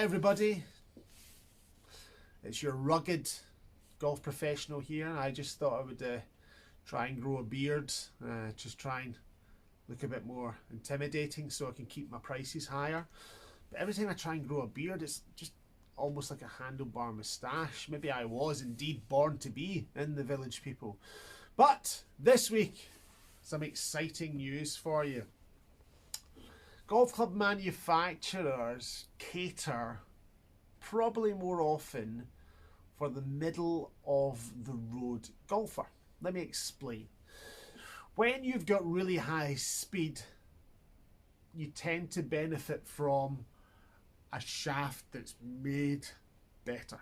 Hi everybody, it's your rugged golf professional here. I just thought I would try and grow a beard, just try and look a bit more intimidating so I can keep my prices higher. But every time I try and grow a beard, it's just almost like a handlebar moustache. Maybe I was indeed born to be in the Village People. But this week, some exciting news for you. Golf club manufacturers cater probably more often for the middle of the road golfer. Let me explain. When you've got really high speed, you tend to benefit from a shaft that's made better.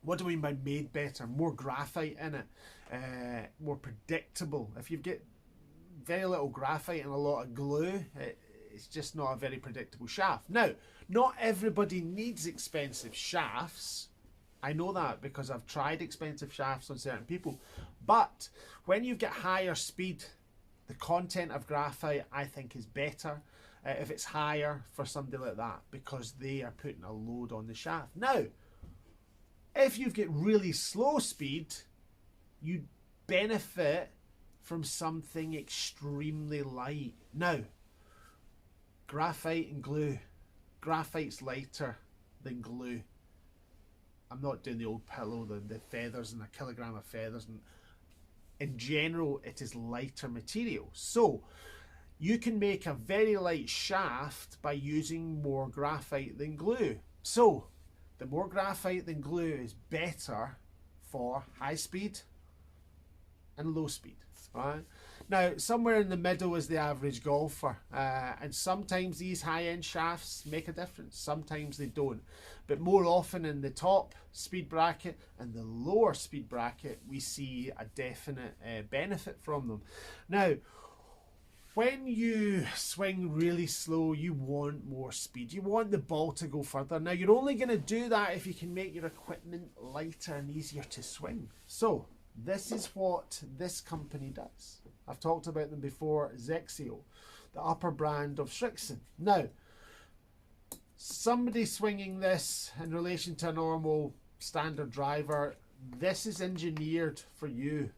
What do I mean by made better? More graphite in it, more predictable. If you've got very little graphite and a lot of glue, it's just not a very predictable shaft. Now, not everybody needs expensive shafts. I know that because I've tried expensive shafts on certain people. But when you've got higher speed, the content of graphite, I think, is better if it's higher for somebody like that, because they are putting a load on the shaft. Now, if you've got really slow speed, you benefit from something extremely light. Now, graphite and glue. Graphite's lighter than glue. I'm not doing the old pillow, the feathers and a kilogram of feathers. And in general, it is lighter material. So you can make a very light shaft by using more graphite than glue. So the more graphite than glue is better for high speed and low speed. Right? Now, somewhere in the middle is the average golfer, and sometimes these high-end shafts make a difference, sometimes they don't. But more often in the top speed bracket and the lower speed bracket, we see a definite benefit from them. Now, when you swing really slow, you want more speed. You want the ball to go further. Now, you're only going to do that if you can make your equipment lighter and easier to swing. So this is what this company does. I've talked about them before, Zexio, the upper brand of Srixon. Now, somebody swinging this in relation to a normal standard driver, this is engineered for you.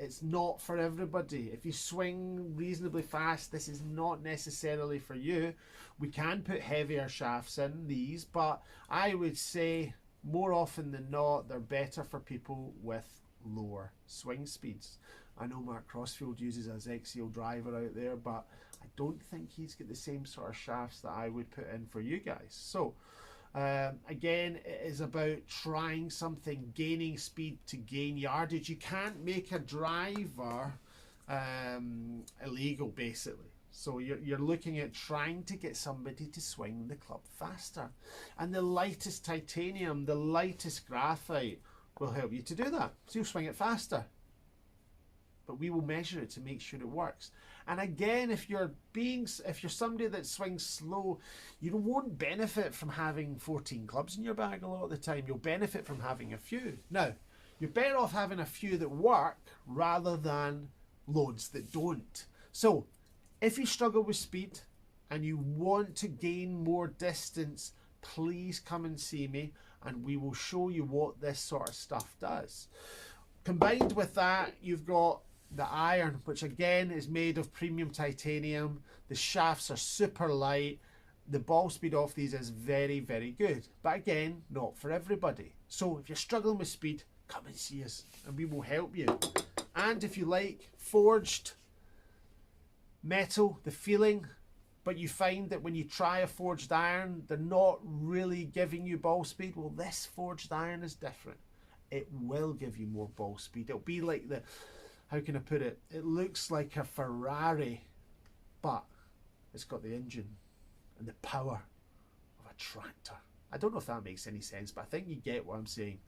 It's not for everybody. If you swing reasonably fast, this is not necessarily for you. We can put heavier shafts in these, but I would say more often than not, they're better for people with lower swing speeds. I know Mark Crossfield uses a Zexio driver out there, but I don't think he's got the same sort of shafts that I would put in for you guys. So again, it is about trying something, gaining speed to gain yardage. You can't make a driver illegal, basically. So you're looking at trying to get somebody to swing the club faster. And the lightest titanium, the lightest graphite will help you to do that. So you'll swing it faster. But we will measure it to make sure it works. And again, if you're somebody that swings slow, you won't benefit from having 14 clubs in your bag a lot of the time. You'll benefit from having a few. Now, you're better off having a few that work rather than loads that don't. So if you struggle with speed and you want to gain more distance, please come and see me and we will show you what this sort of stuff does. Combined with that, you've got the iron, which again is made of premium titanium. The shafts are super light. The ball speed off these is very, very good. But again, not for everybody. So if you're struggling with speed, come and see us and we will help you. And if you like forged metal, the feeling, but you find that when you try a forged iron, they're not really giving you ball speed, well, this forged iron is different. It will give you more ball speed. It'll be like the, how can I put it? It looks like a Ferrari, but it's got the engine and the power of a tractor. I don't know if that makes any sense, but I think you get what I'm saying.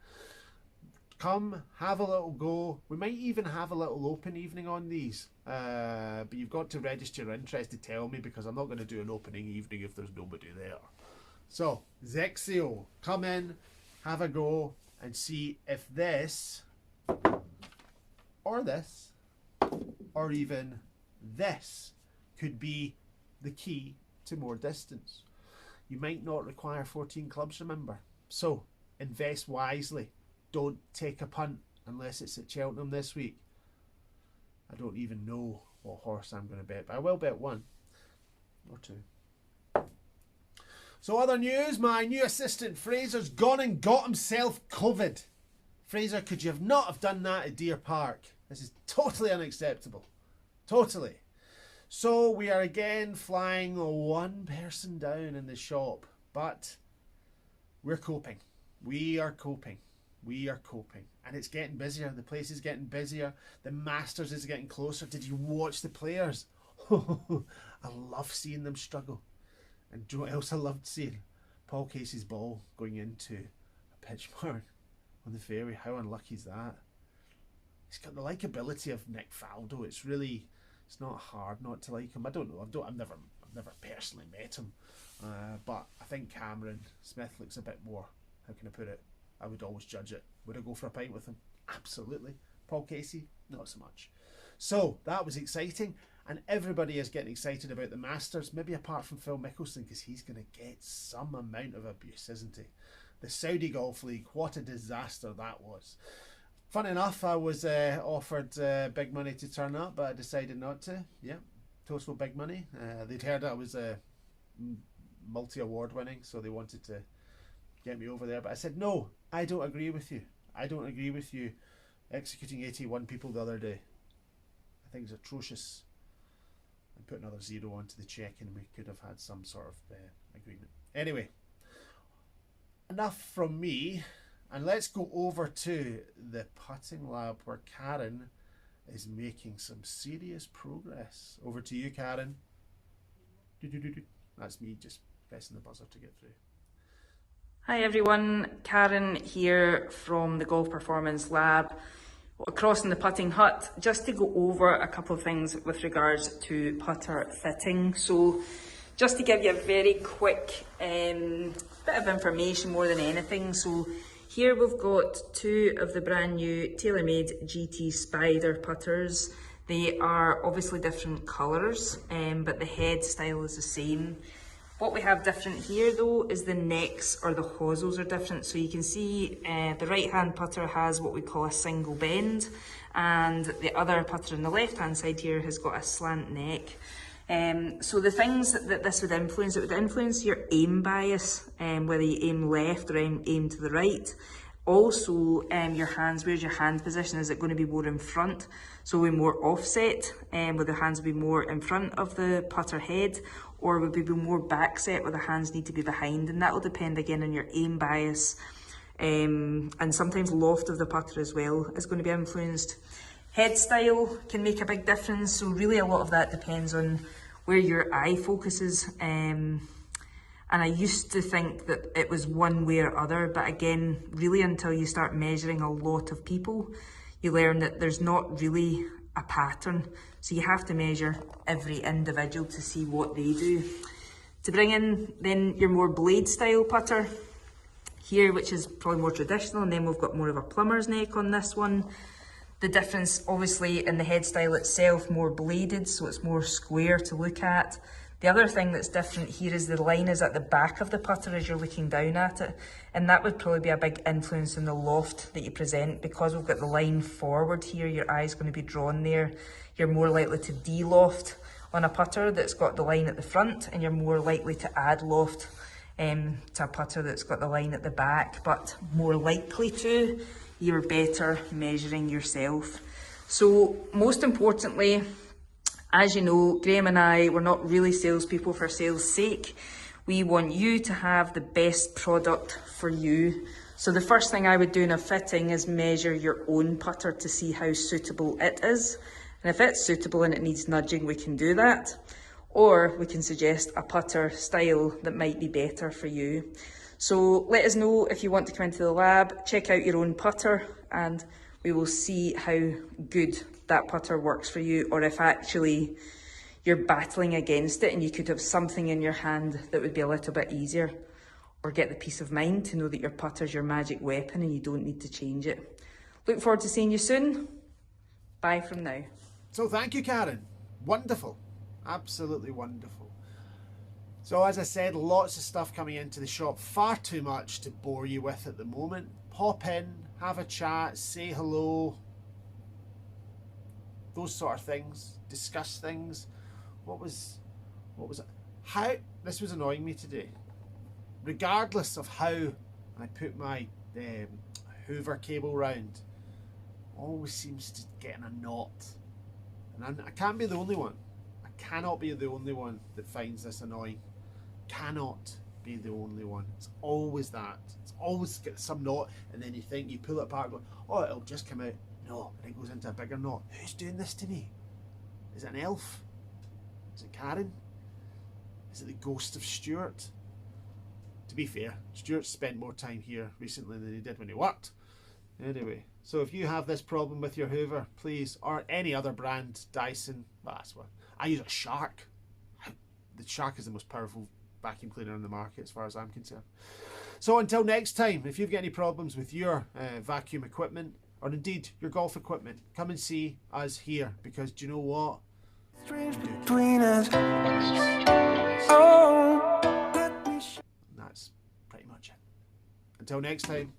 Come, have a little go. We might even have a little open evening on these. But you've got to register your interest to tell me, because I'm not going to do an opening evening if there's nobody there. So, Zexio, come in, have a go, and see if this, or this, or even this could be the key to more distance. You might not require 14 clubs, remember. So invest wisely. Don't take a punt unless it's at Cheltenham this week. I don't even know what horse I'm going to bet, but I will bet one or two. So other news, my new assistant Fraser's gone and got himself COVID. Fraser, could you not have done that at Deer Park? This is totally unacceptable. Totally. So we are again flying one person down in the shop, but we're coping. We are coping. We are coping. And it's getting busier. The place is getting busier. The Masters is getting closer. Did you watch the players? I love seeing them struggle. And do you know what else I loved seeing? Paul Casey's ball going into a pitch mark on the fairway. How unlucky is that? He's got the likability of Nick Faldo. It's not hard not to like him. I don't know. I've never personally met him, but I think Cameron Smith looks a bit more. How can I put it? I would always judge it. Would I go for a pint with him? Absolutely. Paul Casey, not so much. So that was exciting, and everybody is getting excited about the Masters. Maybe apart from Phil Mickelson, because he's going to get some amount of abuse, isn't he? The Saudi Golf League, what a disaster that was. Fun enough, I was offered big money to turn up, but I decided not to. Yeah, Toastful big money. They'd heard I was multi-award winning, so they wanted to get me over there. But I said, no, I don't agree with you. I don't agree with you executing 81 people the other day. I think it's atrocious. And put another zero onto the check and we could have had some sort of agreement. Anyway, enough from me. And let's go over to the putting lab where Karen is making some serious progress. Over to you, Karen. That's me just pressing the buzzer to get through. Hi everyone, Karen here from the Golf Performance Lab across in the putting hut, just to go over a couple of things with regards to putter fitting. So just to give you a very quick bit of information more than anything. So here we've got two of the brand new TaylorMade GT Spider putters. They are obviously different colours, but the head style is the same. What we have different here though is the necks or the hosels are different. So you can see the right hand putter has what we call a single bend, and the other putter on the left hand side here has got a slant neck. So the things that this would influence, it would influence your aim bias, whether you aim left or aim to the right. Also, your hands, where's your hand position? Is it going to be more in front? So we're more offset, where the hands will be more in front of the putter head, or would we be more back set where the hands need to be behind? And that will depend again on your aim bias, and sometimes loft of the putter as well is going to be influenced. Head style can make a big difference, so really a lot of that depends on where your eye focuses. And I used to think that it was one way or other, but again, really until you start measuring a lot of people, you learn that there's not really a pattern. So you have to measure every individual to see what they do. To bring in then your more blade style putter here, which is probably more traditional, and then we've got more of a plumber's neck on this one. The difference obviously in the head style itself, more bladed, so it's more square to look at. The other thing that's different here is the line is at the back of the putter as you're looking down at it, and that would probably be a big influence in the loft that you present. Because we've got the line forward here, your eye's going to be drawn there. You're more likely to de-loft on a putter that's got the line at the front, and you're more likely to add loft to a putter that's got the line at the back, but more likely to, you're better measuring yourself. So most importantly, as you know, Graham and I, we're not really salespeople for sales' sake. We want you to have the best product for you. So the first thing I would do in a fitting is measure your own putter to see how suitable it is. And if it's suitable and it needs nudging, we can do that. Or we can suggest a putter style that might be better for you. So let us know if you want to come into the lab, check out your own putter, and we will see how good that putter works for you, or if actually you're battling against it and you could have something in your hand that would be a little bit easier, or get the peace of mind to know that your putter's your magic weapon and you don't need to change it. Look forward to seeing you soon. Bye from now. So thank you, Karen. Wonderful. Absolutely wonderful. So as I said, lots of stuff coming into the shop, far too much to bore you with at the moment. Pop in, have a chat, say hello, those sort of things, discuss things. What was it? How, this was annoying me today. Regardless of how I put my Hoover cable round, always seems to get in a knot. And I can't be the only one. I cannot be the only one that finds this annoying. Cannot be the only one. It's always that. It's always get some knot, and then you think, you pull it apart, go, oh, it'll just come out. No, and it goes into a bigger knot. Who's doing this to me? Is it an elf? Is it Karen? Is it the ghost of Stuart? To be fair, Stuart spent more time here recently than he did when he worked. Anyway, so if you have this problem with your Hoover, please, or any other brand, Dyson, well, that's what I use, a Shark. The Shark is the most powerful vacuum cleaner on the market as far as I'm concerned. So until next time, if you've got any problems with your vacuum equipment, or indeed your golf equipment, come and see us here, because do you know what? Between us. Oh, that's pretty much it. Until next time.